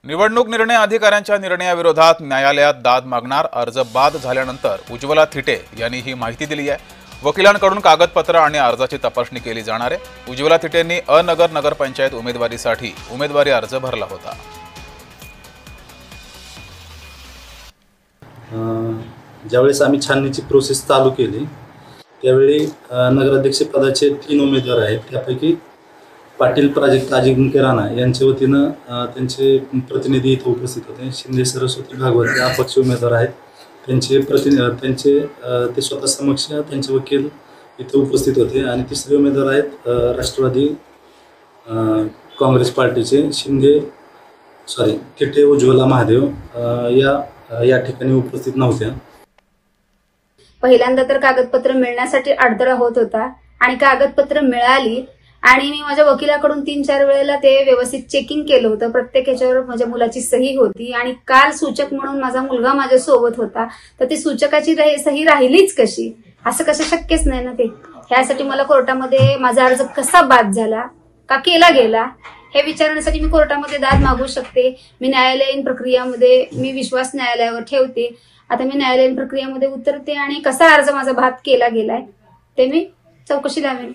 निवडणूक निर्णय अधिकाऱ्यांच्या निर्णयाविरोधात न्यायालयात दाद मागणार अर्ज बाद झाल्यानंतर उज्ज्वला थिटे यांनी ही माहिती दिली आहे। वकिलांकडून कागदपत्र आणि अर्जाची तपासणी केली जाणार आहे। उज्ज्वला थिटेंनी अनगर नगरपंचायत उमेदवारीसाठी उमेदवारी अर्ज भरला होता। ज्यावेळेस आम्ही छाननीची प्रोसेस चालू केली त्यावेळी नगराध्यक्ष पदाचे 3 उमेदवार आहेत। त्यापैकी पाटील प्राजक्त अजिंक्य राणा यांच्या वतीनं त्यांचे प्रतिनिधी इथे उपस्थित होते। शिंदे सरस्वती भागवत अपक्ष उमेदवार आहेत, त्यांचे ते स्वतः समक्ष त्यांचे वकील इथे उपस्थित होते। आणि तिसरे उमेदवार आहेत राष्ट्रवादी काँग्रेस पार्टीचे थिटे उज्ज्वला महादेव या ठिकाणी उपस्थित नव्हत्या। पहिल्यांदा तर कागदपत्र मिळण्यासाठी अडथळा होत होता आणि कागदपत्र मिळाली आणि मी माझ्या वकिलाकडून 3-4 वेळेला ते व्यवस्थित चेकिंग केलं होतं। प्रत्येक याच्यावर माझ्या मुलाची सही होती आणि काल सूचक म्हणून माझा मुलगा माझ्या सोबत होता, तर ती सूचकाची सही राहिलीच कशी? असं कसं शक्यच नाही ना ते। ह्यासाठी मला कोर्टामध्ये माझा अर्ज कसा बाद झाला, का केला गेला हे विचारण्यासाठी मी कोर्टामध्ये दाद मागू शकते। मी न्यायालयीन प्रक्रियामध्ये मी विश्वास न्यायालयावर ठेवते। आता मी न्यायालयीन प्रक्रियामध्ये उतरते आणि कसा अर्ज माझा बाद केला गेलाय ते मी चौकशी लावेन।